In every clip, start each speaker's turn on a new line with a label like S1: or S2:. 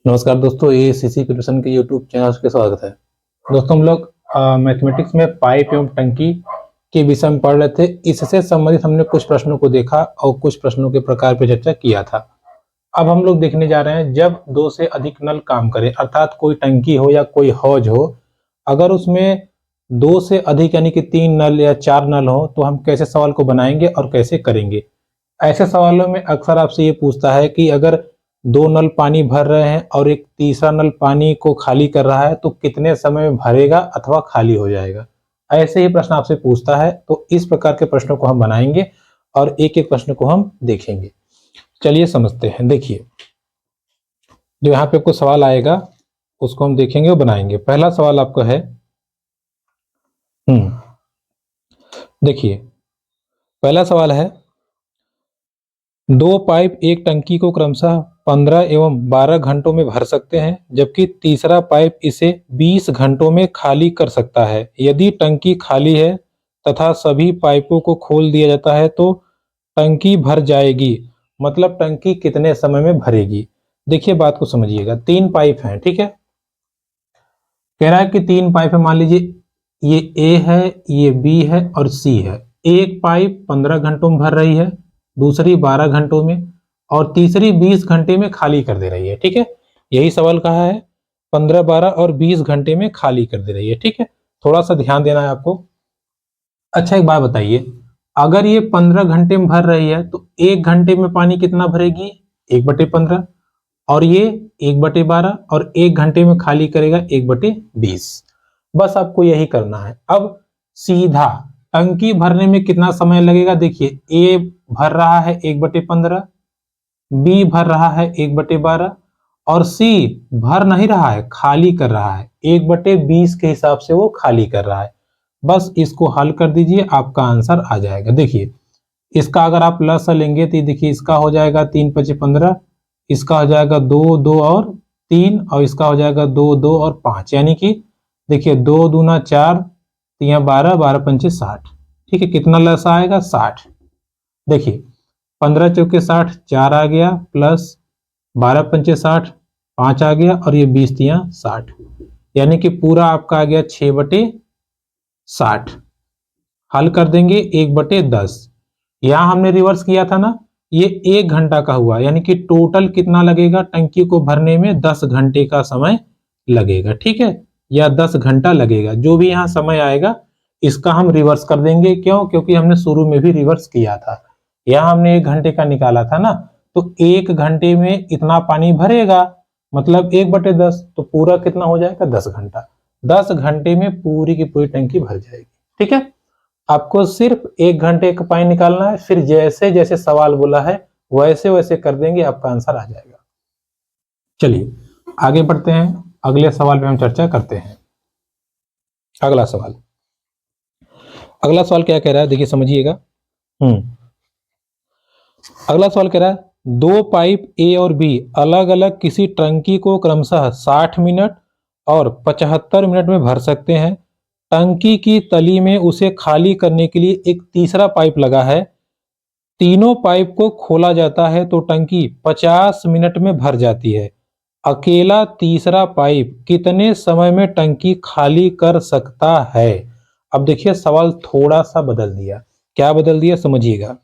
S1: नमस्कार दोस्तों, ये सीसी ट्यूशन के यूट्यूब चैनल के स्वागत है। दोस्तों हम लोग मैथमेटिक्स में पाइप एवं टंकी के विषय में पढ़ रहे थे। इससे संबंधित हमने कुछ प्रश्नों को देखा और कुछ प्रश्नों के प्रकार पर चर्चा किया था। अब हम लोग देखने जा रहे हैं, जब दो से अधिक नल काम करें, अर्थात कोई टंकी हो या कोई हौज हो, अगर उसमें दो से अधिक यानी कि 3 नल या 4 नल हो तो हम कैसे सवाल को बनाएंगे और कैसे करेंगे। ऐसे सवालों में अक्सर आपसे ये पूछता है कि अगर 2 नल पानी भर रहे हैं और एक तीसरा नल पानी को खाली कर रहा है तो कितने समय में भरेगा अथवा खाली हो जाएगा। ऐसे ही प्रश्न आपसे पूछता है, तो इस प्रकार के प्रश्नों को हम बनाएंगे और एक एक प्रश्न को हम देखेंगे। चलिए समझते हैं। देखिए, जो यहाँ पे आपको सवाल आएगा उसको हम देखेंगे और बनाएंगे। पहला सवाल आपका है, देखिए पहला सवाल है, 2 पाइप एक टंकी को क्रमशः 15 एवं 12 घंटों में भर सकते हैं, जबकि तीसरा पाइप इसे 20 घंटों में खाली कर सकता है। यदि टंकी खाली है तथा सभी पाइपों को खोल दिया जाता है तो टंकी भर जाएगी। मतलब टंकी कितने समय में भरेगी। देखिए बात को समझिएगा। 3 पाइप हैं, ठीक है। कह रहा है कि 3 पाइप है। मान लीजिए ये ए है, ये बी है और सी है। एक पाइप 15 घंटों में भर रही है, दूसरी 12 घंटों में और तीसरी 20 घंटे में खाली कर दे रही है, ठीक है। यही सवाल कहा है, 15, 12 और 20 घंटे में खाली कर दे रही है, ठीक है। थोड़ा सा ध्यान देना है आपको। अच्छा एक बात बताइए, अगर ये 15 घंटे में भर रही है तो 1 घंटे में पानी कितना भरेगी? 1/15। और ये 1/12 और 1 घंटे में खाली करेगा 1/20। बस आपको यही करना है। अब सीधा टंकी भरने में कितना समय लगेगा? देखिए, ए भर रहा है 1/15, बी भर रहा है 1/12 और सी भर नहीं रहा है, खाली कर रहा है। 1/20 के हिसाब से वो खाली कर रहा है। बस इसको हल कर दीजिए, आपका आंसर आ जाएगा। देखिए, इसका अगर आप लसा लेंगे तो देखिए इसका हो जाएगा 3 5 15, इसका हो जाएगा 2 2 और 3 और इसका हो जाएगा 2 2 और 5, यानी कि देखिए 2 दूना 4, 3 12, 12 पंचे 60। ठीक है, कितना लसा आएगा? 60। देखिए 15 चौके 60, 4 आ गया, प्लस 12 पंचे 60, 5 आ गया और ये 20 तिया 60, यानी कि पूरा आपका आ गया 6/60। हल कर देंगे 1/10। यहां हमने रिवर्स किया था ना, ये 1 घंटा का हुआ, यानी कि टोटल कितना लगेगा टंकी को भरने में? 10 घंटे का समय लगेगा, ठीक है, या 10 घंटा लगेगा। जो भी यहाँ समय आएगा इसका हम रिवर्स कर देंगे। क्यों? क्योंकि हमने शुरू में भी रिवर्स किया था। यहाँ हमने 1 घंटे का निकाला था ना, तो 1 घंटे में इतना पानी भरेगा, मतलब 1/10, तो पूरा कितना हो जाएगा? 10 घंटा। 10 घंटे में पूरी की पूरी टंकी भर जाएगी, ठीक है। आपको सिर्फ 1 घंटे का पानी निकालना है, फिर जैसे जैसे सवाल बोला है वैसे वैसे कर देंगे, आपका आंसर आ जाएगा। चलिए आगे बढ़ते हैं, अगले सवाल पे हम चर्चा करते हैं। अगला सवाल क्या कह रहा है, देखिए समझिएगा। अगला सवाल कह रहा है, 2 पाइप ए और बी अलग अलग किसी टंकी को क्रमशः 60 मिनट और 75 मिनट में भर सकते हैं। टंकी की तली में उसे खाली करने के लिए एक तीसरा पाइप लगा है। तीनों पाइप को खोला जाता है तो टंकी 50 मिनट में भर जाती है। अकेला तीसरा पाइप कितने समय में टंकी खाली कर सकता है? अब देखिए सवाल थोड़ा सा बदल दिया। क्या बदल दिया समझिएगा।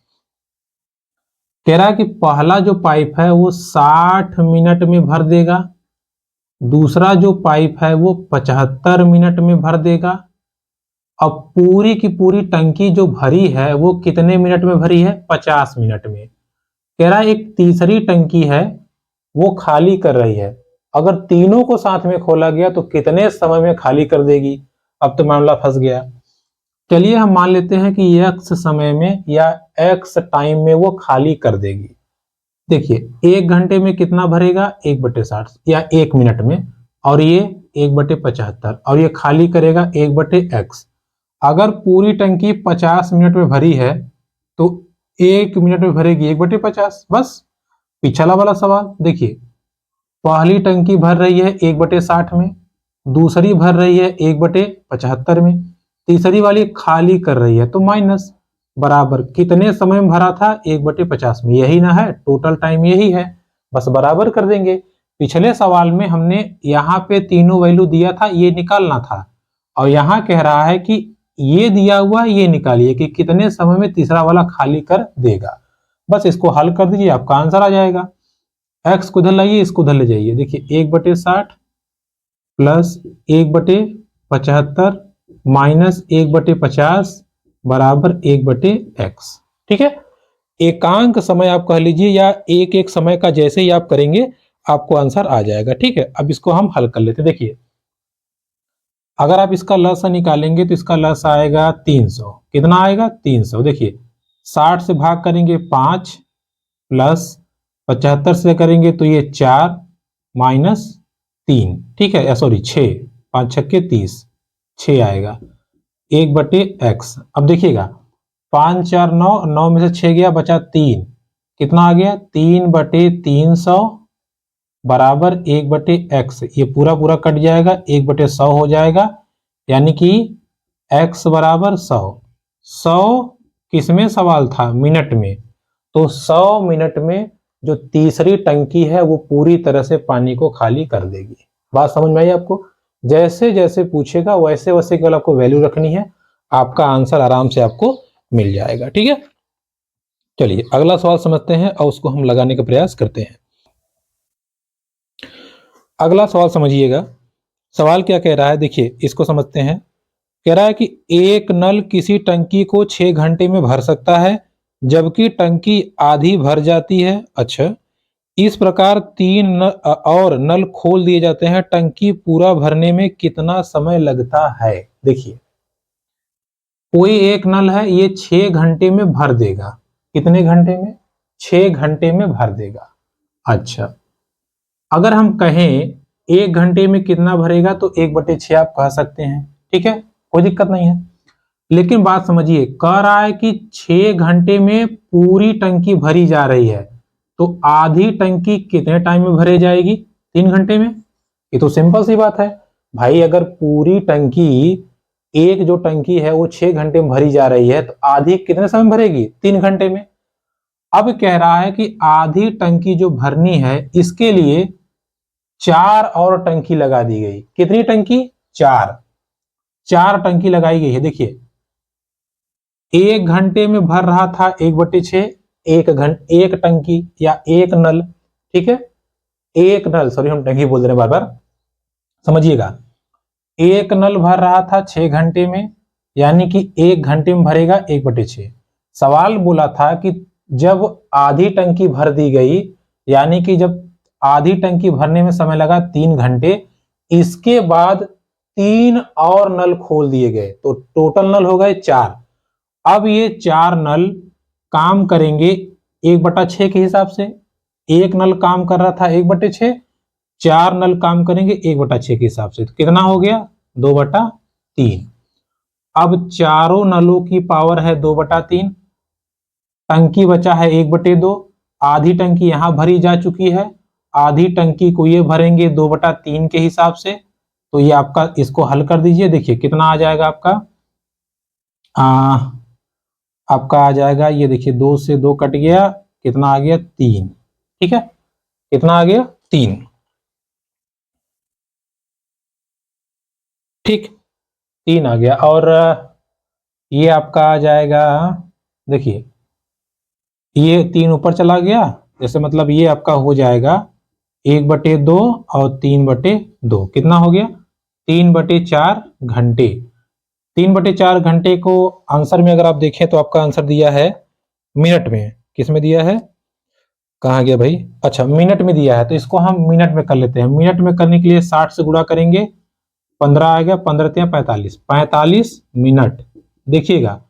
S1: कह रहा है कि पहला जो पाइप है वो 60 मिनट में भर देगा, दूसरा जो पाइप है वो 75 मिनट में भर देगा। अब पूरी की पूरी टंकी जो भरी है वो कितने मिनट में भरी है? 50 मिनट में। कह रहा है एक तीसरी टंकी है वो खाली कर रही है, अगर तीनों को साथ में खोला गया तो कितने समय में खाली कर देगी? अब तो मामला फंस गया। चलिए हम मान लेते हैं कि x समय में या x टाइम में वो खाली कर देगी। देखिए 1 घंटे में कितना भरेगा? 1/60 या 1 मिनट में, और ये 1/75 और ये खाली करेगा 1/x। अगर पूरी टंकी 50 मिनट में भरी है तो 1 मिनट में भरेगी 1/50। बस पिछला वाला सवाल देखिए, पहली टंकी भर रही है 1/60 में, दूसरी भर रही है 1/75 में, तीसरी वाली खाली कर रही है, तो माइनस बराबर कितने समय में भरा था? 1/50 में। यही ना है, टोटल टाइम यही है, बस बराबर कर देंगे। पिछले सवाल में हमने यहाँ पे तीनों वैल्यू दिया था, ये निकालना था, और यहाँ कह रहा है कि ये दिया हुआ ये निकालिए कि कितने समय में तीसरा वाला खाली कर देगा। बस इसको हल कर दीजिए, आपका आंसर आ जाएगा। एक्स को इधर लाइए, इसको उधर ले जाइए। देखिए 1/60 प्लस 1/75 माइनस 1/50 बराबर 1/x। ठीक है, एकांक समय आप कह लीजिए या एक एक समय का, जैसे ही आप करेंगे आपको आंसर आ जाएगा। ठीक है, अब इसको हम हल कर लेते हैं। देखिए अगर आप इसका लसा निकालेंगे तो इसका लस आएगा 300। कितना आएगा? 300। देखिए 60 से भाग करेंगे 5 प्लस 75 से करेंगे तो ये 4 माइनस 3। ठीक है, सॉरी 6, 5 छक्के 30, 6 आएगा 1/x। अब देखिएगा 5 4 9, 9 में से 6 गया, बचा 3। कितना आ गया? 3/300 बराबर 1/x। ये पूरा पूरा कट जाएगा, 1/100 हो जाएगा, यानी कि x बराबर 100। 100 किसमें सवाल था? मिनट में। तो 100 मिनट में जो तीसरी टंकी है वो पूरी तरह से पानी को खाली कर देगी। बात समझ में आई आपको? जैसे जैसे पूछेगा वैसे वैसे केवल आपको वैल्यू रखनी है, आपका आंसर आराम से आपको मिल जाएगा। ठीक है, चलिए अगला सवाल समझते हैं और उसको हम लगाने का प्रयास करते हैं। अगला सवाल समझिएगा, सवाल क्या कह रहा है, देखिए इसको समझते हैं। कह रहा है कि एक नल किसी टंकी को 6 घंटे में भर सकता है जबकि टंकी आधी भर जाती है। अच्छा, इस प्रकार 3 और नल खोल दिए जाते हैं, टंकी पूरा भरने में कितना समय लगता है? देखिए कोई एक नल है, ये 6 घंटे में भर देगा। कितने घंटे में? 6 घंटे में भर देगा। अच्छा, अगर हम कहें 1 घंटे में कितना भरेगा तो 1/6 आप कह सकते हैं। ठीक है, कोई दिक्कत नहीं है। लेकिन बात समझिए, कह रहा है कि 6 घंटे में पूरी टंकी भरी जा रही है, तो आधी टंकी कितने टाइम में भरे जाएगी? 3 घंटे में। ये तो सिंपल सी बात है भाई, अगर पूरी टंकी, एक जो टंकी है वो 6 घंटे में भरी जा रही है तो आधी कितने समय में भरेगी? 3 घंटे में। अब कह रहा है कि आधी टंकी जो भरनी है इसके लिए 4 और टंकी लगा दी गई। कितनी टंकी? 4 टंकी लगाई गई है। देखिए 1 घंटे में भर रहा था 1/6, एक टंकी या एक नल। ठीक है, एक नल, सॉरी हम टंकी बोल रहे हैं बार बार, समझिएगा। एक नल भर रहा था 6 घंटे में, यानी कि 1 घंटे में भरेगा 1/6। सवाल बोला था कि जब आधी टंकी भर दी गई, यानी कि जब आधी टंकी भरने में समय लगा 3 घंटे, इसके बाद 3 और नल खोल दिए गए, तो टोटल नल हो गए 4। अब ये 4 नल काम करेंगे 1/6 के हिसाब से। एक नल काम कर रहा था 1/6, 4 नल काम करेंगे 1/6 के हिसाब से, तो कितना हो गया? 2/3। अब चारों नलों की पावर है 2/3, टंकी बचा है 1/2। आधी टंकी यहां भरी जा चुकी है, आधी टंकी को ये भरेंगे 2/3 के हिसाब से। तो ये आपका, इसको हल कर दीजिए। देखिए कितना आ जाएगा आपका, आपका आ जाएगा, ये देखिए 2 से 2 कट गया, कितना आ गया? 3। ठीक है, कितना आ गया? 3। ठीक, 3 आ गया। और ये आपका आ जाएगा, देखिए ये 3 ऊपर चला गया, जैसे मतलब ये आपका हो जाएगा 1/2 और 3/2। कितना हो गया? 3/4 घंटे। 3/4 घंटे को आंसर में अगर आप देखें तो आपका आंसर दिया है मिनट में। किस में दिया है? कहाँ गया भाई? अच्छा, मिनट में दिया है, तो इसको हम मिनट में कर लेते हैं। मिनट में करने के लिए 60 से गुणा करेंगे, 15 आ गया, 15 या 45 मिनट। देखिएगा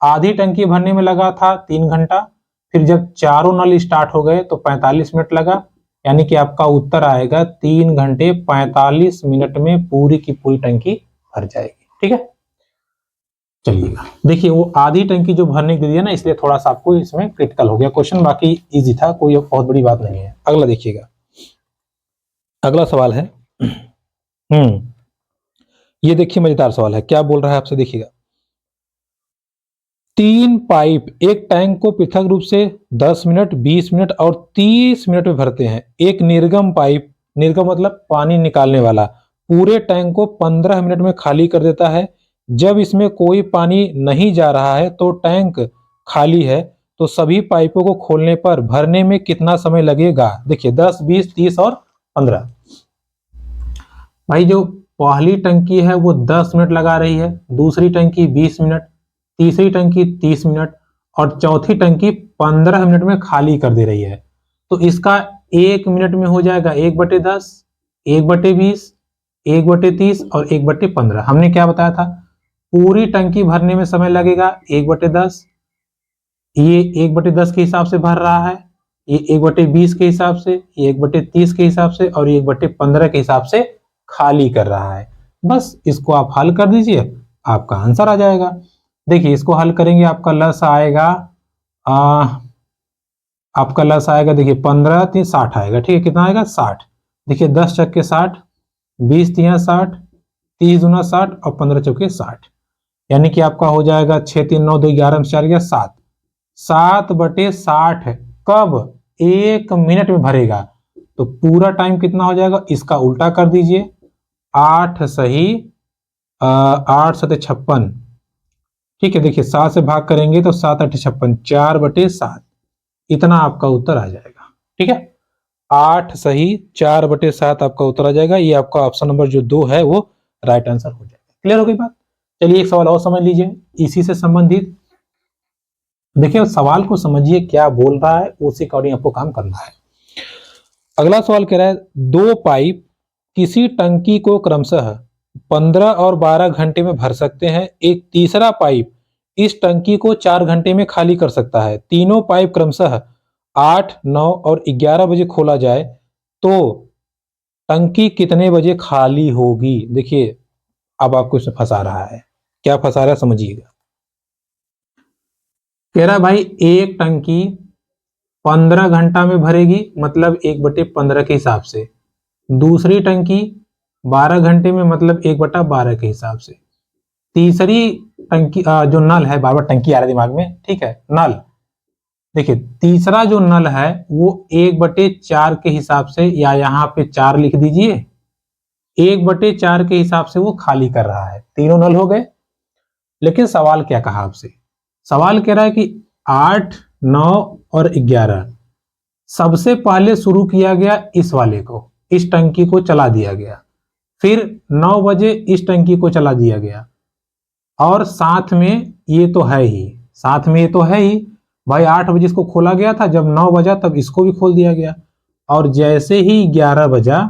S1: आधी टंकी भरने में लगा था 3 घंटा, फिर जब चारों नल स्टार्ट हो गए तो 45 मिनट लगा, यानी कि आपका उत्तर आएगा 3 घंटे 45 मिनट में पूरी की पूरी टंकी भर जाएगी। ठीक है, चलिएगा देखिए वो आधी टंकी जो भरने के लिए ना, इसलिए थोड़ा सा आपको इसमें क्रिटिकल हो गया क्वेश्चन, बाकी इजी था, कोई बहुत बड़ी बात नहीं है। अगला देखिएगा, अगला सवाल है ये देखिए मजेदार सवाल है, क्या बोल रहा है आपसे, देखिएगा। 3 पाइप एक टैंक को पृथक रूप से 10 मिनट, 20 मिनट और 30 मिनट में भरते हैं। एक निर्गम पाइप निर्गम मतलब पानी निकालने वाला, पूरे टैंक को 15 मिनट में खाली कर देता है। जब इसमें कोई पानी नहीं जा रहा है तो टैंक खाली है, तो सभी पाइपों को खोलने पर भरने में कितना समय लगेगा? देखिए 10, 20, 30 और 15। भाई जो पहली टंकी है वो 10 मिनट लगा रही है, दूसरी टंकी 20 मिनट, तीसरी टंकी 30 मिनट और चौथी टंकी 15 मिनट में खाली कर दे रही है। तो इसका 1 मिनट में हो जाएगा 1/10, 1/20, 1/30 और 1/15। हमने क्या बताया था? पूरी टंकी भरने में समय लगेगा 1/10, ये 1/10 के हिसाब से भर रहा है, ये 1/20 के हिसाब से, ये 1/30 के हिसाब से और ये 1/15 के हिसाब से खाली कर रहा है। बस इसको आप हल कर दीजिए, आपका आंसर आ जाएगा। देखिए इसको हल करेंगे, आपका लस आएगा देखिए 15 3 60 आएगा। ठीक है, कितना आएगा? 60। देखिए 10 चक्के 60, 20 तिया 60, 30 दूना 60 और 15 चौके 60, यानी कि आपका हो जाएगा 6 3 9 2 11 में 4 गया 7, 7/60 कब? 1 मिनट में भरेगा। तो पूरा टाइम कितना हो जाएगा? इसका उल्टा कर दीजिए, 8 सही 8 7 56। ठीक है, देखिए 7 से भाग करेंगे तो 7 8 56, 4/7, इतना आपका उत्तर आ जाएगा। ठीक है, 8 सही 4/7 आपका उत्तर आ जाएगा। ये आपका ऑप्शन नंबर जो 2 है वो राइट आंसर हो जाएगा। क्लियर हो गई बात? चलिए एक सवाल और समझ लीजिए इसी से संबंधित। देखिए सवाल को समझिए क्या बोल रहा है, उसी अकॉर्डिंग आपको काम करना है। अगला सवाल कह रहा है, दो पाइप किसी टंकी को क्रमशः 15 और 12 घंटे में भर सकते हैं। एक तीसरा पाइप इस टंकी को 4 घंटे में खाली कर सकता है। तीनों पाइप क्रमशः 8, 9 और 11 बजे खोला जाए तो टंकी कितने बजे खाली होगी? देखिए अब आपको इसमें फंसा रहा है। क्या फंसा रहा है समझिएगा। कह रहा है भाई एक टंकी 15 घंटा में भरेगी, मतलब 1/15 के हिसाब से। दूसरी टंकी 12 घंटे में, मतलब 1/12 के हिसाब से। तीसरी टंकी जो नल है, बार बार टंकी आ रहा है दिमाग में, ठीक है, नल। देखिए तीसरा जो नल है वो 1/4 के हिसाब से, या यहाँ पे 4 लिख दीजिए, 1/4 के हिसाब से वो खाली कर रहा है। तीनों नल हो गए। लेकिन सवाल क्या कहा आपसे? सवाल कह रहा है कि 8, 9 और 11 सबसे पहले शुरू किया गया इस वाले को, इस टंकी को चला दिया गया। फिर 9 बजे इस टंकी को चला दिया गया, और साथ में ये तो है ही, साथ में ये तो है ही भाई। 8 बजे इसको खोला गया था, जब 9 बजा तब इसको भी खोल दिया गया, और जैसे ही 11 बजा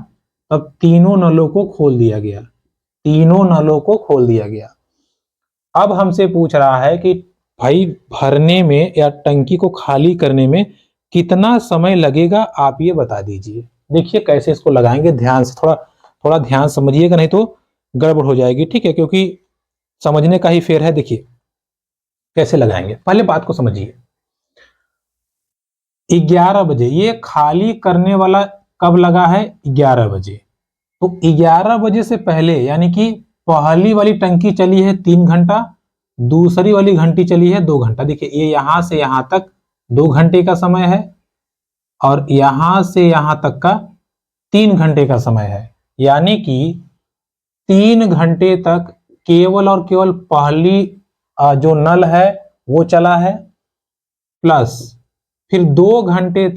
S1: तब तीनों नलों को खोल दिया गया, तीनों नलों को खोल दिया गया। अब हमसे पूछ रहा है कि भाई भरने में या टंकी को खाली करने में कितना समय लगेगा, आप ये बता दीजिए। देखिए कैसे इसको लगाएंगे, ध्यान से, थोड़ा थोड़ा ध्यान समझिएगा, नहीं तो गड़बड़ हो जाएगी। ठीक है, क्योंकि समझने का ही फेर है। देखिए कैसे लगाएंगे, पहले बात को समझिए। 11 बजे ये खाली करने वाला कब लगा है? 11 बजे। तो 11 बजे से पहले, यानी कि पहली वाली टंकी चली है 3 घंटा, दूसरी वाली घंटी चली है 2 घंटा। देखिए ये यहां से यहां तक 2 घंटे का समय है, और यहां से यहां तक का 3 घंटे का समय है। यानी कि 3 घंटे तक केवल और केवल पहली जो नल है वो चला है, प्लस फिर 2 घंटे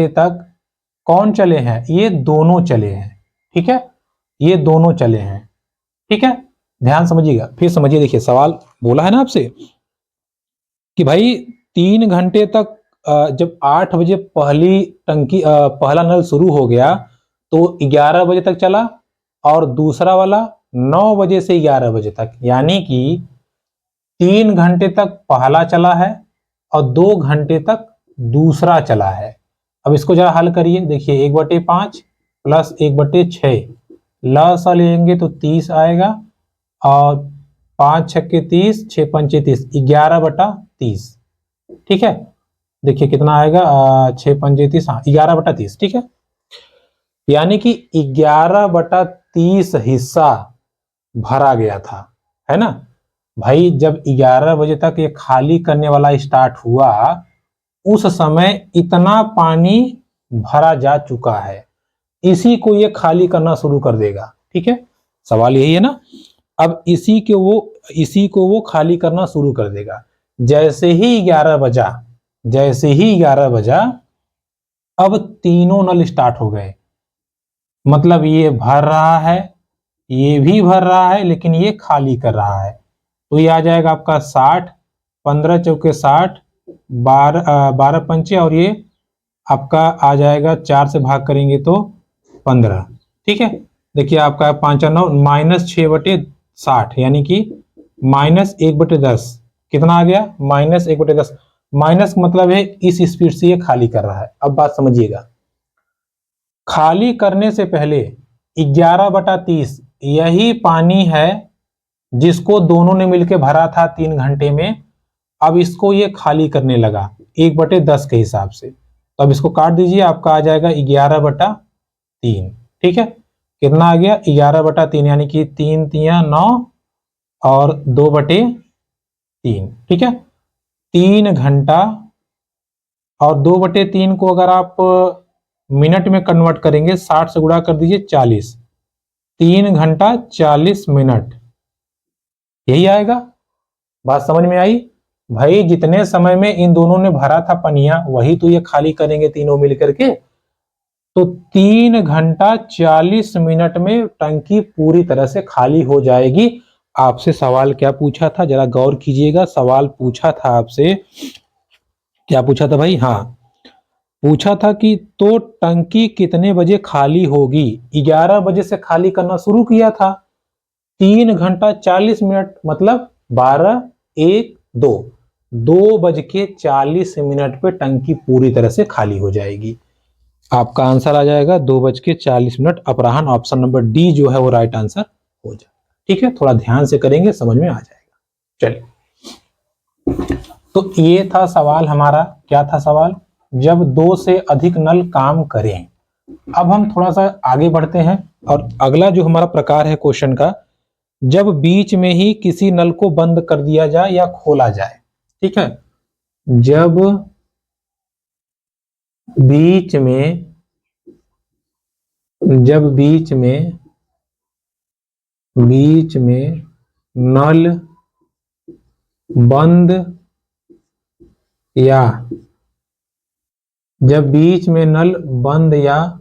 S1: तक कौन चले हैं? ये दोनों चले हैं। ठीक है, ये दोनों चले हैं। ठीक है, ध्यान समझिएगा, फिर समझिए। देखिए सवाल बोला है ना आपसे कि भाई 3 घंटे तक, जब 8 बजे पहली टंकी पहला नल शुरू हो गया तो 11 बजे तक चला, और दूसरा वाला 9 बजे से 11 बजे तक, यानी कि 3 घंटे तक पहला चला है और 2 घंटे तक दूसरा चला है। अब इसको जरा हल करिए। देखिए 1/5 प्लस 1/6, लसा लेंगे तो 30 आएगा, और 5 छक्के 30, 6 पंचे 30, 11/30। ठीक है, देखिए कितना आएगा 6 पंचे 30, हाँ 11/30। ठीक है, यानी कि 11/30 हिस्सा भरा गया था, है ना भाई। जब 11 बजे तक ये खाली करने वाला स्टार्ट हुआ, उस समय इतना पानी भरा जा चुका है, इसी को ये खाली करना शुरू कर देगा। ठीक है, सवाल यही है ना। अब इसी को वो खाली करना शुरू कर देगा। जैसे ही 11 बजा अब तीनों नल स्टार्ट हो गए, मतलब ये भर रहा है, ये भी भर रहा है, लेकिन ये खाली कर रहा है। तो ये आ जाएगा आपका 60, 15 चौके 60, 12 पंचे, और ये आपका आ जाएगा 4 से भाग करेंगे तो 15। ठीक है, देखिए आपका 5 और 9 -6/60, यानी कि -1/10। कितना आ गया? -1/10। माइनस मतलब है इस स्पीड से ये खाली कर रहा है। अब बात समझिएगा, खाली करने से पहले 11/30 यही पानी है जिसको दोनों ने मिलकर भरा था 3 घंटे में। अब इसको ये खाली करने लगा 1/10 के हिसाब से। तो अब इसको काट दीजिए, आपका आ जाएगा 11/3। ठीक है, कितना आ गया? 11/3, यानी कि 3 तिया 9 और 2/3। ठीक है, 3 घंटा, और 2/3 को अगर आप मिनट में कन्वर्ट करेंगे, 60 से गुणा कर दीजिए 40, 3 घंटा 40 मिनट, यही आएगा। बात समझ में आई? भाई जितने समय में इन दोनों ने भरा था पनिया, वही तो ये खाली करेंगे तीनों मिलकर के। तो 3 घंटा 40 मिनट में टंकी पूरी तरह से खाली हो जाएगी। आपसे सवाल क्या पूछा था, जरा गौर कीजिएगा। सवाल पूछा था आपसे, क्या पूछा था भाई? हाँ, पूछा था कि तो टंकी कितने बजे खाली होगी? 11 बजे से खाली करना शुरू किया था, 3 घंटा 40 मिनट, मतलब 12, 1, 2 बज के 40 पे टंकी पूरी तरह से खाली हो जाएगी। आपका आंसर आ जाएगा 2 बज के 40 अपराह्न। ऑप्शन नंबर डी जो है वो राइट आंसर हो जाएगा। ठीक है, थोड़ा ध्यान से करेंगे, समझ में आ जाएगा। चलिए, तो ये था सवाल हमारा। क्या था सवाल? जब 2 से अधिक नल काम करें। अब हम थोड़ा सा आगे बढ़ते हैं, और अगला जो हमारा प्रकार है क्वेश्चन का, जब बीच में ही किसी नल को बंद कर दिया जाए या खोला जाए। ठीक है, जब बीच में नल बंद, या जब बीच में नल बंद या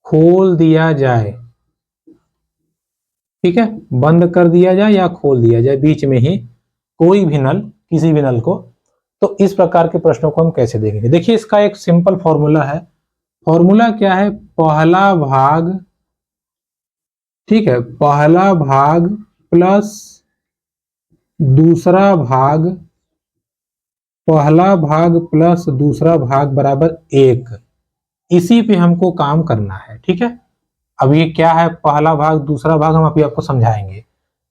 S1: खोल दिया जाए। ठीक है, बंद कर दिया जाए या खोल दिया जाए बीच में ही कोई भी नल, किसी भी नल को, तो इस प्रकार के प्रश्नों को हम कैसे देखेंगे? देखिए, इसका एक सिंपल फॉर्मूला है। फॉर्मूला क्या है? पहला भाग, ठीक है, पहला भाग प्लस दूसरा भाग, पहला भाग प्लस दूसरा भाग बराबर 1। इसी पे हमको काम करना है। ठीक है, अब ये क्या है? पहला भाग दूसरा भाग हम अभी आपको समझाएंगे।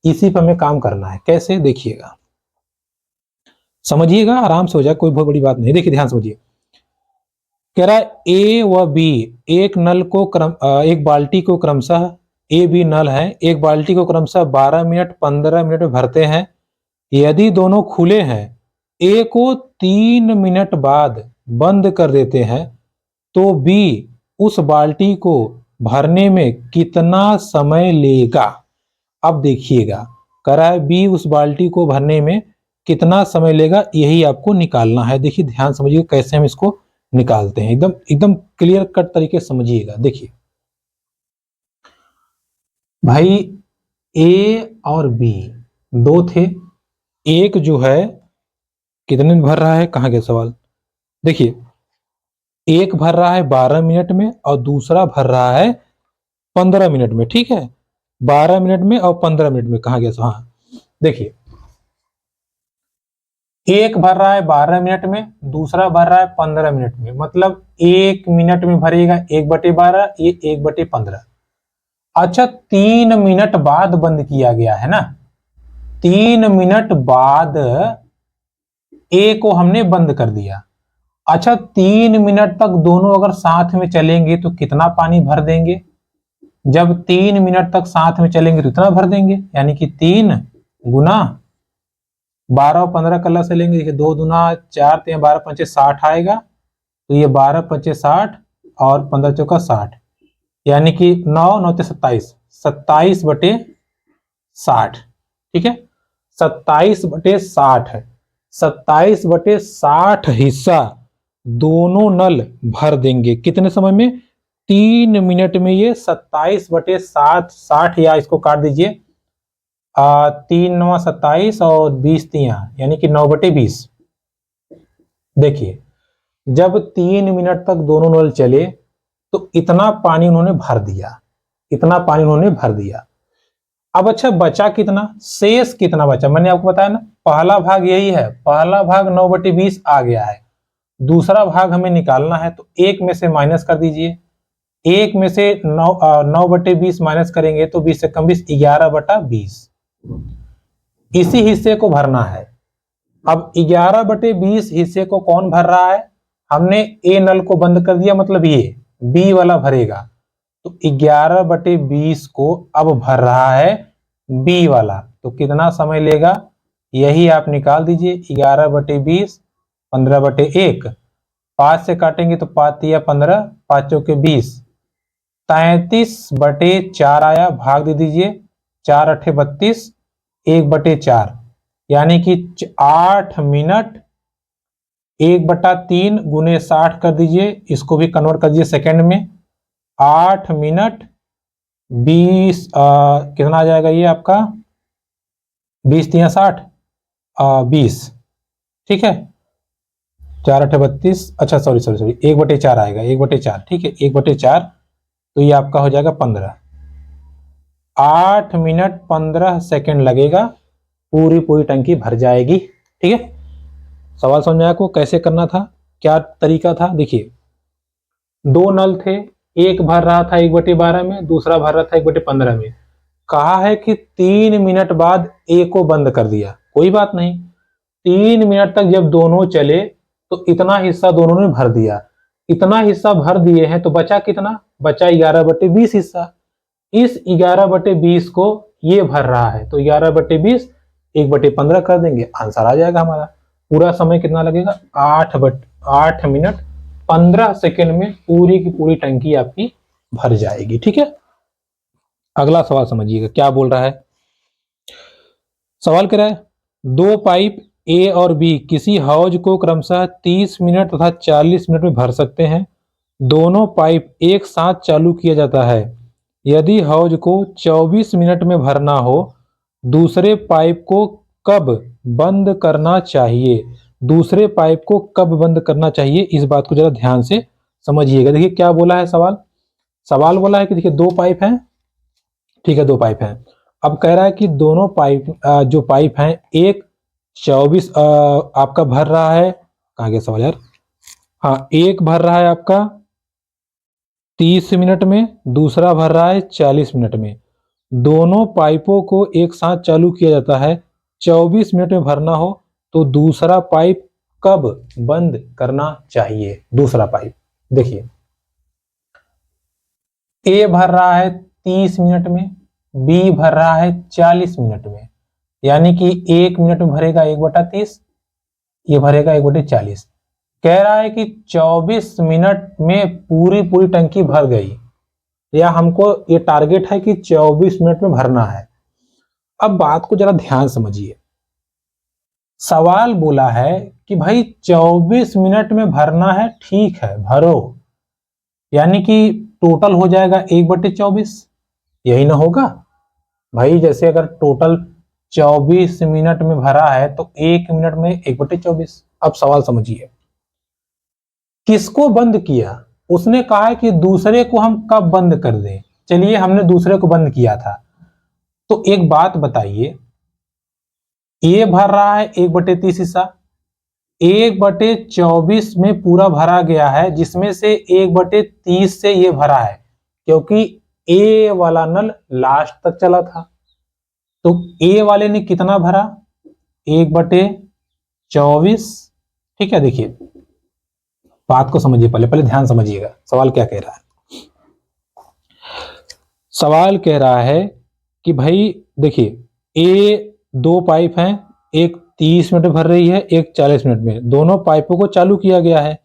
S1: इसी पे हमें काम करना है। कैसे? देखिएगा, समझिएगा, आराम से हो जाए, कोई बहुत बड़ी बात नहीं। देखिए, ध्यान समझिए। कह रहा है ए व बी, एक बाल्टी को क्रमशः, ए बी नल है, एक बाल्टी को क्रमशः 12 मिनट 15 मिनट में भरते हैं। यदि दोनों खुले हैं, ए को 3 मिनट बाद बंद कर देते हैं, तो बी उस बाल्टी को भरने में कितना समय लेगा? अब देखिएगा, कह रहा है बी उस बाल्टी को भरने में कितना समय लेगा, यही आपको निकालना है। देखिए, ध्यान समझिए कैसे हम इसको निकालते हैं, एकदम एकदम क्लियर कट तरीके से समझिएगा। देखिए भाई, ए और बी दो थे, एक जो है कितने में भर रहा है, कहाँ गया सवाल? देखिए, एक भर रहा है 12 मिनट में और दूसरा भर रहा है 15 मिनट में। ठीक है, 12 मिनट में और 15 मिनट में, कहाँ गया? हाँ, देखिए, एक भर रहा है 12 मिनट में, दूसरा भर रहा है 15 मिनट में, मतलब 1 मिनट में भरेगा 1/12, ये 1/15। अच्छा, 3 मिनट बाद बंद किया गया है ना, 3 मिनट बाद ए को हमने बंद कर दिया। अच्छा, 3 मिनट तक दोनों अगर साथ में चलेंगे तो कितना पानी भर देंगे? जब 3 मिनट तक साथ में चलेंगे तो इतना भर देंगे, यानी कि 3 गुना 12 और 15 कल्ला से लेंगे। देखिए, 2 दूना 4, 3 12 पंचे 60 आएगा, तो ये 12 पंचे 60, और 15 चौका 60, यानी कि 9 9 27, 27/60। ठीक है, 27/60 है। 27/60 हिस्सा दोनों नल भर देंगे कितने समय में? 3 मिनट में ये 27/60, 60 या इसको काट दीजिए, 3 9 27 और 20 तिया यानी कि 9/20। देखिए, जब 3 मिनट तक दोनों नल चले तो इतना पानी उन्होंने भर दिया, इतना पानी उन्होंने भर दिया। अब अच्छा, बचा कितना, शेष कितना बचा? मैंने आपको बताया ना, पहला भाग यही है, पहला भाग 9/20 आ गया है, दूसरा भाग हमें निकालना है, तो 1 में से माइनस कर दीजिए। 1 में से 9/20 माइनस करेंगे तो 20 से कम 20, 11/20। इसी हिस्से को भरना है। अब 11/20 हिस्से को कौन भर रहा है? हमने ए नल को बंद कर दिया, मतलब ये बी वाला भरेगा, तो 11/20 को अब भर रहा है बी वाला। तो कितना समय लेगा, यही आप निकाल दीजिए। 11/20, 15/1, 5 से काटेंगे तो 5 या 15, 5 चौके 20, 33/4 आया, भाग दे दीजिए, 4 8 32, 1/4, यानी कि 8 मिनट 1/3 गुने 60 कर दीजिए, इसको भी कन्वर्ट कर दीजिए सेकेंड में। 8 मिनट 20, कितना आ जाएगा ये आपका, 20 तिया 60, 20। ठीक है, 4 8 32, अच्छा सॉरी 1/4 आएगा, 1/4। ठीक है, 1/4, तो ये आपका हो जाएगा 15। 8 मिनट 15 सेकेंड लगेगा, पूरी टंकी भर जाएगी। ठीक है, सवाल समझ में आया को कैसे करना था, क्या तरीका था? देखिए, दो नल थे, एक भर रहा था 1/12 में, दूसरा भर रहा था 1/15 में। कहा है कि 3 मिनट बाद ए को बंद कर दिया, कोई बात नहीं, 3 मिनट तक जब दोनों चले तो इतना हिस्सा दोनों ने भर दिया। इतना हिस्सा भर दिए हैं तो बचा कितना? बचा 11/20 हिस्सा। इस 11/20 को ये भर रहा है, तो 11/20 1/15 कर देंगे, आंसर आ जाएगा हमारा। पूरा समय कितना लगेगा? 8 मिनट 15 सेकेंड में पूरी की पूरी टंकी आपकी भर जाएगी। ठीक है, अगला सवाल समझिएगा क्या बोल रहा है। सवाल कह रहा है, दो पाइप ए और बी किसी हौज को क्रमशः 30 मिनट तथा 40 मिनट में भर सकते हैं। दोनों पाइप एक साथ चालू किया जाता है। यदि हौज को 24 मिनट में भरना हो, दूसरे पाइप को कब बंद करना चाहिए? दूसरे पाइप को कब बंद करना चाहिए, इस बात को जरा ध्यान से समझिएगा। देखिए क्या बोला है सवाल, सवाल बोला है कि देखिए दो पाइप हैं, ठीक है, दो पाइप हैं। अब कह रहा है कि दोनों पाइप जो पाइप हैं, एक 24 आपका भर रहा है, कहाँ गया सवाल यार, हाँ, एक भर रहा है आपका 30 मिनट में, दूसरा भर रहा है 40 मिनट में। दोनों पाइपों को एक साथ चालू किया जाता है। 24 मिनट में भरना हो तो दूसरा पाइप कब बंद करना चाहिए? दूसरा पाइप देखिए, ए भर रहा है 30 मिनट में, बी भर रहा है 40 मिनट में, यानी कि 1 मिनट में भरेगा 1/30, ये भरेगा 1/40। कह रहा है कि 24 मिनट में पूरी टंकी भर गई, या हमको ये टारगेट है कि 24 मिनट में भरना है। अब बात को जरा ध्यान समझिए, सवाल बोला है कि भाई 24 मिनट में भरना है, ठीक है भरो, यानी कि टोटल हो जाएगा 1/24, यही ना होगा भाई। जैसे अगर टोटल 24 मिनट में भरा है तो 1 मिनट में 1/24। अब सवाल समझिए, किसको बंद किया? उसने कहा है कि दूसरे को हम कब बंद कर दें। चलिए, हमने दूसरे को बंद किया था, तो एक बात बताइए, ये भर रहा है 1/30 हिस्सा, 1/24 में पूरा भरा गया है, जिसमें से 1/30 से ये भरा है, क्योंकि ए वाला नल लास्ट तक चला था। तो ए वाले ने कितना भरा? 1/24। ठीक है, देखिए बात को समझिए, पहले ध्यान समझिएगा सवाल क्या कह रहा है। सवाल कह रहा है कि भाई देखिए, ए दो पाइप हैं, एक 30 मिनट में भर रही है, एक 40 मिनट में। दोनों पाइपों को चालू किया गया है।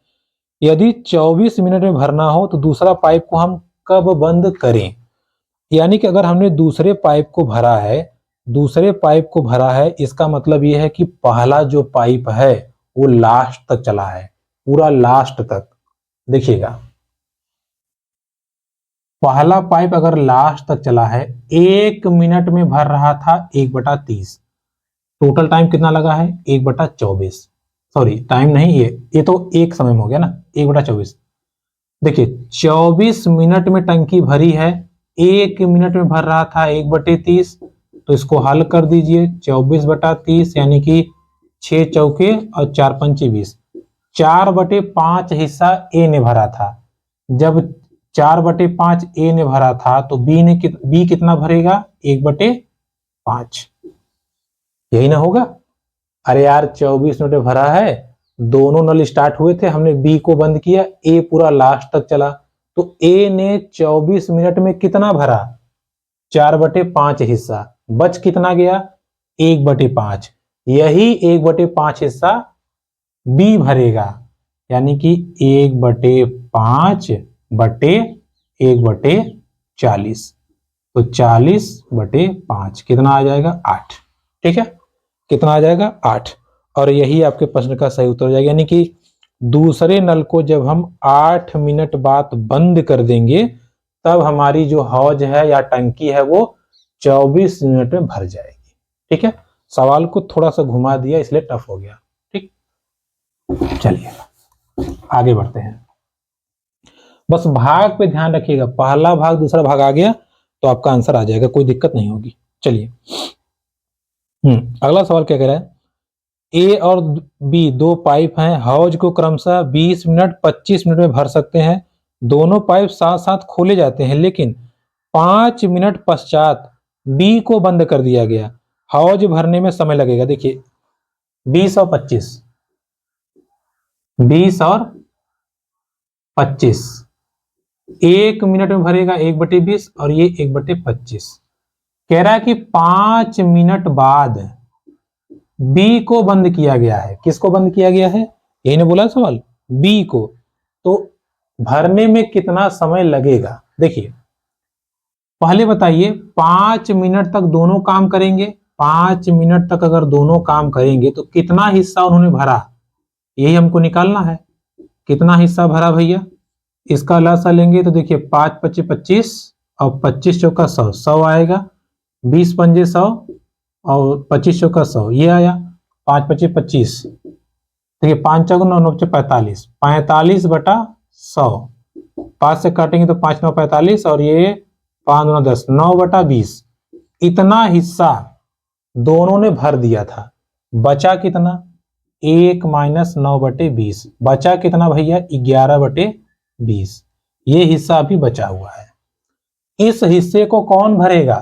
S1: यदि 24 मिनट में भरना हो तो दूसरा पाइप को हम कब बंद करें। यानी कि अगर हमने दूसरे पाइप को भरा है, इसका मतलब यह है कि पहला जो पाइप है वो लास्ट तक चला है, पूरा लास्ट तक। देखिएगा, पहला पाइप अगर लास्ट तक चला है, 1 मिनट में भर रहा था 1/30, टोटल टाइम कितना लगा है 1/24। सॉरी, टाइम नहीं, ये तो एक समय में हो गया ना, 1/24। देखिए 24 मिनट में टंकी भरी है, 1 मिनट में भर रहा था 1/30, तो इसको हल कर दीजिए। 24/30 यानी कि 6 चौके और 4 पंचे 20, 4/5 हिस्सा ए ने भरा था। जब 4/5 ए ने भरा था तो बी कितना भरेगा 1/5, यही ना होगा। अरे यार 24 मिनट में भरा है, दोनों नल स्टार्ट हुए थे, हमने बी को बंद किया, ए पूरा लास्ट तक चला, तो ए ने 24 मिनट में कितना भरा 4/5 हिस्सा, बच कितना गया 1/5, यही 1/5 हिस्सा बी भरेगा, यानी कि 1/5 बटे 1/40, तो 40/5 कितना आ जाएगा 8। ठीक है, कितना आ जाएगा 8, और यही आपके प्रश्न का सही उत्तर हो जाएगा। यानी कि दूसरे नल को जब हम 8 मिनट बाद बंद कर देंगे तब हमारी जो हौज है या टंकी है वो 24 मिनट में भर जाएगी। ठीक है, सवाल को थोड़ा सा घुमा दिया इसलिए टफ हो गया। ठीक, चलिए आगे बढ़ते हैं। बस भाग पे ध्यान रखिएगा, पहला भाग दूसरा भाग आ गया तो आपका आंसर आ जाएगा, कोई दिक्कत नहीं होगी। चलिए अगला सवाल क्या कह रहा है, ए और बी दो पाइप हैं, हौज को क्रमशः 20 मिनट 25 मिनट में भर सकते हैं। दोनों पाइप साथ साथ खोले जाते हैं, लेकिन 5 मिनट पश्चात बी को बंद कर दिया गया, हौज भरने में समय लगेगा। देखिए 20 और 25, 20 और 25, 1 मिनट में भरेगा 1/20 और ये 1/25। कह रहा है कि 5 मिनट बाद बी को बंद किया गया है। किसको बंद किया गया है, यही ने बोला सवाल, बी को। तो भरने में कितना समय लगेगा। देखिए पहले बताइए 5 मिनट तक दोनों काम करेंगे, 5 मिनट तक अगर दोनों काम करेंगे तो कितना हिस्सा उन्होंने भरा, यही हमको निकालना है। कितना हिस्सा भरा भैया, इसका लासा लेंगे तो देखिए 5 × 25 = 25 और 25 चौका 100, 100 आएगा, 20 पंजे 100 और 25 चौका 100, ये आया। 5 × 25 = 25, देखिए 5 चौका 9, 9 × 45, 45/100, 5 से काटेंगे तो 5 × 9 = 45 और ये 5 × 9 = 10, 9/20। इतना हिस्सा दोनों ने भर दिया था, बचा कितना 1 - 9/20, बचा कितना भैया 11/20, ये हिस्सा अभी बचा हुआ है। इस हिस्से को कौन भरेगा,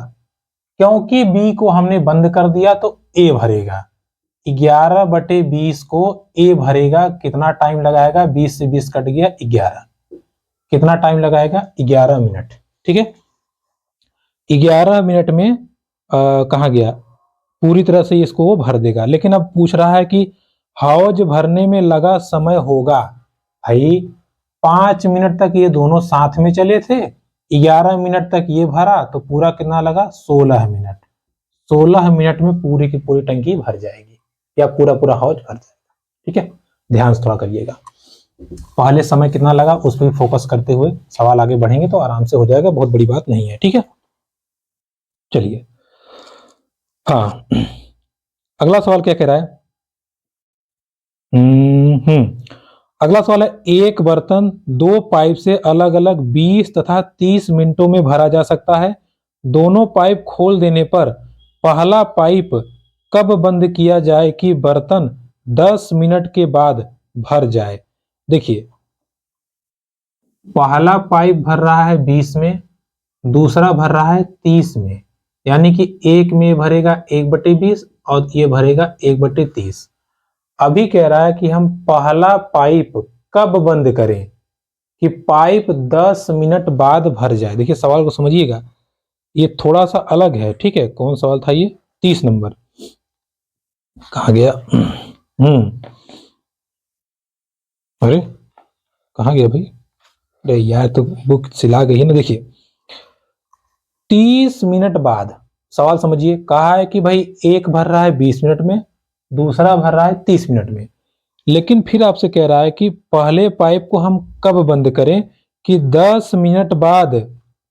S1: क्योंकि बी को हमने बंद कर दिया तो ए भरेगा। 11/20 को ए भरेगा, कितना टाइम लगाएगा, 20 से 20 कट गया 11, कितना टाइम लगाएगा 11 मिनट। ठीक है, 11 मिनट में कहाँ गया, पूरी तरह से इसको वो भर देगा। लेकिन अब पूछ रहा है कि हौज भरने में लगा समय होगा। भाई 5 मिनट तक ये दोनों साथ में चले थे, 11 मिनट तक ये भरा, तो पूरा कितना लगा 16 मिनट। 16 मिनट में पूरी की पूरी टंकी भर जाएगी या पूरा पूरा हौज भर जाएगा। ठीक है, ध्यान से थोड़ा करिएगा, पहले समय कितना लगा उस पर फोकस करते हुए सवाल आगे बढ़ेंगे तो आराम से हो जाएगा, बहुत बड़ी बात नहीं है। ठीक है, चलिए हाँ अगला सवाल क्या कह रहा है, अगला सवाल है, एक बर्तन दो पाइप से अलग अलग 20 तथा 30 मिनटों में भरा जा सकता है। दोनों पाइप खोल देने पर पहला पाइप कब बंद किया जाए कि बर्तन 10 मिनट के बाद भर जाए। देखिए पहला पाइप भर रहा है 20 में, दूसरा भर रहा है 30 में, यानी कि एक में भरेगा 1/20 और ये भरेगा 1/30। अभी कह रहा है कि हम पहला पाइप कब बंद करें कि पाइप 10 मिनट बाद भर जाए। देखिए सवाल को समझिएगा, ये थोड़ा सा अलग है। ठीक है, कौन सवाल था ये, 30 नंबर कहाँ गया, अरे कहाँ गया भाई? अरे यार, तो बुक सिला गई है ना। देखिए 30 मिनट बाद, सवाल समझिए, कहा है कि भाई एक भर रहा है 20 मिनट में, दूसरा भर रहा है 30 मिनट में। लेकिन फिर आपसे कह रहा है कि पहले पाइप को हम कब बंद करें कि 10 मिनट बाद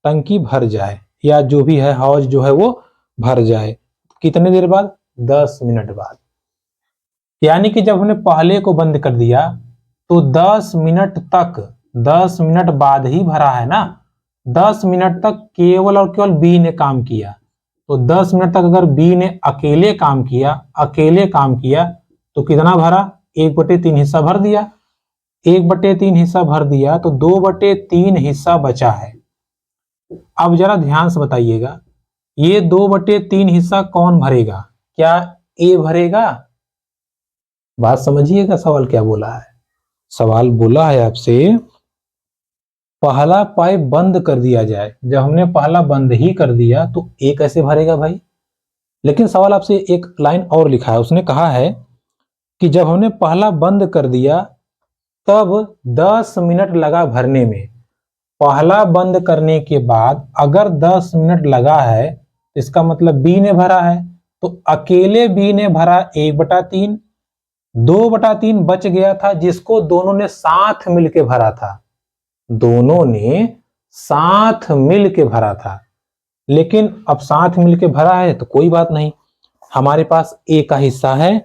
S1: टंकी भर जाए, या जो भी है हौज जो है वो भर जाए। कितने देर बाद? 10 मिनट बाद। यानी कि जब हमने पहले को बंद कर दिया तो 10 मिनट तक, 10 मिनट बाद ही भरा है ना। 10 मिनट तक केवल और केवल बी ने काम किया। तो 10 मिनट तक अगर बी ने अकेले काम किया तो कितना भरा? 1/3 हिस्सा भर दिया। 1/3 हिस्सा भर दिया तो 2/3 हिस्सा बचा है। अब जरा ध्यान से बताइएगा, ये 2/3 हिस्सा कौन भरेगा? क्या ए भरेगा? बात समझिएगा, सवाल क्या बोला है। सवाल बोला है आपसे पहला पाइप बंद कर दिया जाए। जब हमने पहला बंद ही कर दिया तो ए कैसे भरेगा भाई? लेकिन सवाल आपसे एक लाइन और लिखा है, उसने कहा है कि जब हमने पहला बंद कर दिया तब 10 मिनट लगा भरने में। पहला बंद करने के बाद अगर 10 मिनट लगा है तो इसका मतलब बी ने भरा है। तो अकेले बी ने भरा 1/3, 2/3 बच गया था जिसको दोनों ने साथ मिलके भरा था। दोनों ने साथ मिलके भरा था। लेकिन अब साथ मिलके भरा है तो कोई बात नहीं, हमारे पास ए का हिस्सा है।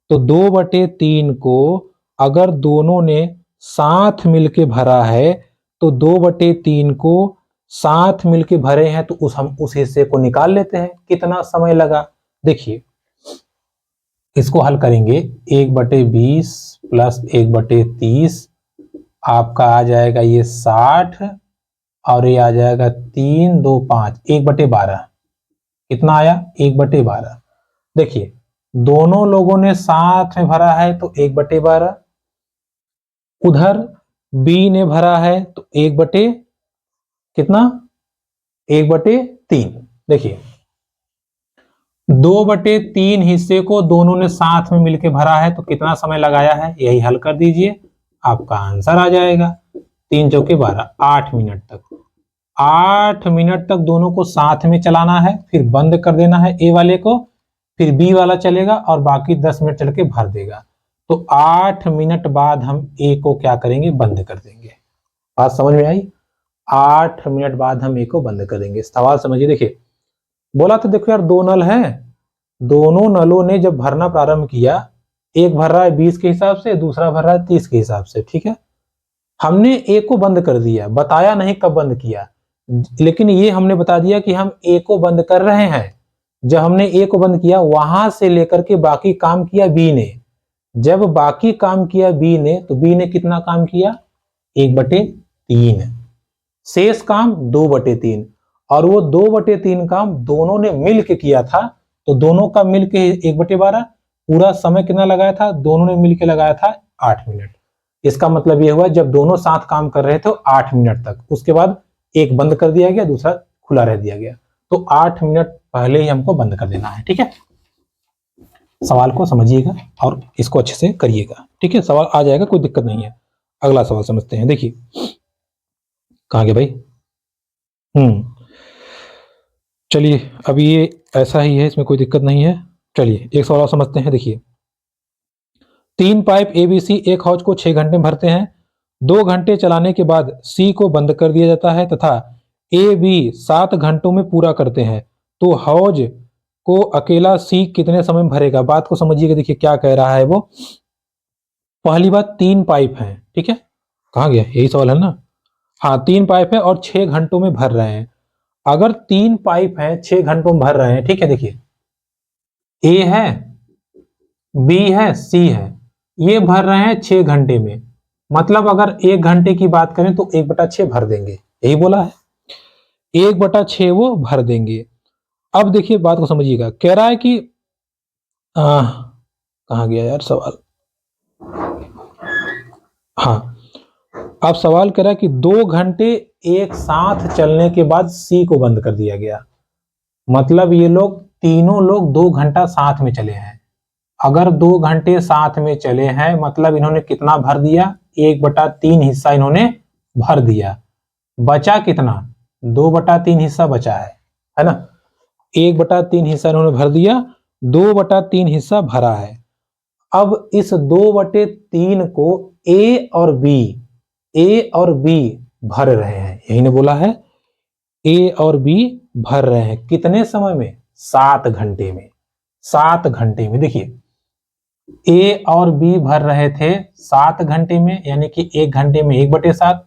S1: तो 2/3 को अगर दोनों ने साथ मिलके भरा है तो 2/3 को साथ मिलके भरे हैं तो हम उस हिस्से को निकाल लेते हैं। कितना समय लगा? देखिए इसको हल करेंगे। 1/20 प्लस 1/30 आपका आ जाएगा ये 60, और ये आ जाएगा 3 2 5, 1/12। कितना आया? 1/12। देखिए दोनों लोगों ने साथ में भरा है तो 1/12, उधर बी ने भरा है तो 1/3। देखिए 2/3 हिस्से को दोनों ने साथ में मिलकर भरा है तो कितना समय लगाया है, यही हल कर दीजिए, आपका आंसर आ जाएगा। 3 चौके 12, 8 मिनट तक। 8 मिनट तक दोनों को साथ में चलाना है, फिर बंद कर देना है ए वाले को, फिर बी वाला चलेगा और बाकी 10 मिनट चल के भर देगा। तो 8 मिनट बाद हम ए को क्या करेंगे? बंद कर देंगे। बात समझ में आई? 8 मिनट बाद हम ए को बंद कर देंगे। सवाल समझिए। देखिए बोला तो देखो यार, दो नल हैं, दोनों नलों ने जब भरना प्रारंभ किया, एक भर रहा है 20 के हिसाब से, दूसरा भर रहा है 30 के हिसाब से, ठीक है। हमने ए को बंद कर दिया, बताया नहीं कब बंद किया, लेकिन ये हमने बता दिया कि हम ए को बंद कर रहे हैं। जब हमने ए को बंद किया वहां से लेकर के बाकी काम किया बी ने। जब बाकी काम किया बी ने तो बी ने कितना काम किया? 1/3। शेष काम 2/3, और वो 2/3 काम दोनों ने मिल के किया था। तो दोनों का मिल के 1/12। पूरा समय कितना लगाया था? दोनों ने मिल के लगाया था 8 मिनट। इसका मतलब ये हुआ जब दोनों साथ काम कर रहे थे 8 मिनट तक, उसके बाद एक बंद कर दिया गया, दूसरा खुला रह दिया गया। तो 8 मिनट पहले ही हमको बंद कर देना है, ठीक है। सवाल को समझिएगा और इसको अच्छे से करिएगा, ठीक है। सवाल आ जाएगा, कोई दिक्कत नहीं है। अगला सवाल समझते हैं। देखिए कहाँ गया भाई? चलिए अब ये ऐसा ही है, इसमें कोई दिक्कत नहीं है। चलिए एक सवाल समझते हैं। देखिए 3 पाइप एबीसी एक हौज को 6 घंटे में भरते हैं। 2 घंटे चलाने के बाद सी को बंद कर दिया जाता है तथा ए बी 7 घंटों में पूरा करते हैं। तो हौज को अकेला सी कितने समय में भरेगा? बात को समझिएगा। देखिए क्या कह रहा है वो। पहली बात 3 पाइप हैं, ठीक है। कहाँ गया? यही सवाल है ना। हाँ 3 पाइप है और 6 घंटों में भर रहे हैं। अगर 3 पाइप हैं 6 घंटों में भर रहे हैं, ठीक है। देखिए ए है, बी है, सी है, ये भर रहे हैं 6 घंटे में। मतलब अगर 1 घंटे की बात करें तो 1/6 भर देंगे, यही बोला है। 1/6 वो भर देंगे। अब देखिए बात को समझिएगा। कह रहा है कि कहाँ गया यार सवाल? हाँ अब सवाल कह रहा है कि 2 घंटे एक साथ चलने के बाद सी को बंद कर दिया गया। मतलब ये लोग तीनों लोग 2 घंटा साथ में चले हैं। अगर 2 घंटे साथ में चले हैं मतलब इन्होंने कितना भर दिया? 1/3 हिस्सा इन्होंने भर दिया। बचा कितना? 2/3 हिस्सा बचा है ना। 1/3 हिस्सा इन्होंने भर दिया, 2/3 हिस्सा भरा है। अब इस 2/3 को ए और बी भर रहे हैं। यही ने बोला है ए और बी भर रहे हैं। कितने समय में? 7 घंटे में। 7 घंटे में। देखिए ए और बी भर रहे थे 7 घंटे में, यानी कि 1 घंटे में 1/7,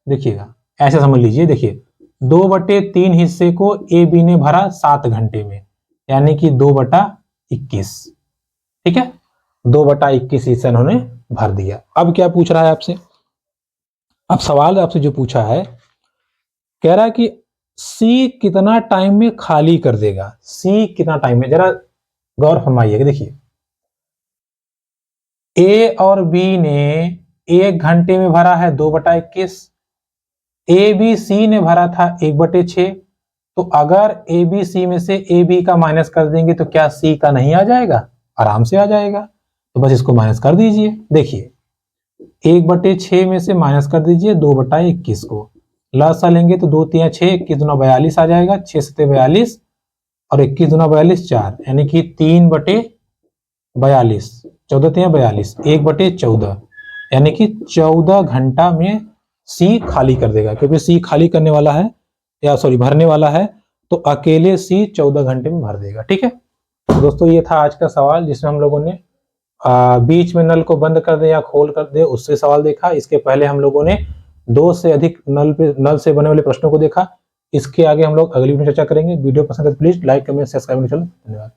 S1: देखिएगा ऐसे समझ लीजिए। देखिए 2/3 हिस्से को ए बी ने भरा 7 घंटे में, यानी कि 2/21। ठीक है, 2/21 हिस्सा इन्होंने भर दिया। अब क्या पूछ रहा है आपसे? अब सवाल आपसे जो पूछा है, कह रहा है कि सी कितना टाइम में खाली कर देगा। सी कितना टाइम में, जरा गौर फरमाइएगा। देखिए ए और बी ने 1 घंटे में भरा है 2/21, ए बी सी ने भरा था 1/6। तो अगर ए बी सी में से ए बी का माइनस कर देंगे तो क्या सी का नहीं आ जाएगा? आराम से आ जाएगा। तो बस इसको माइनस कर दीजिए। देखिए 1/6 में से माइनस कर दीजिए 2/21 को, लसा लेंगे तो 2 3 6, 21 दूना 42 आ जाएगा। 6 7 42 और 21 दूना 42 4, यानी कि 3/42, 14 3 42, 1/14, यानी कि 14 घंटा में सी खाली कर देगा। क्योंकि सी खाली करने वाला है, या सॉरी भरने वाला है, तो अकेले सी 14 घंटे में भर देगा। ठीक है, तो दोस्तों ये था आज का सवाल, जिसमें हम लोगों ने बीच में नल को बंद कर दे या खोल कर दे उससे सवाल देखा। इसके पहले हम लोगों ने 2 से अधिक नल से बने वाले प्रश्नों को देखा। इसके आगे हम लोग अगली वीडियो में चर्चा करेंगे। वीडियो पसंद है तो प्लीज लाइक कमेंट सब्सक्राइब करें। धन्यवाद।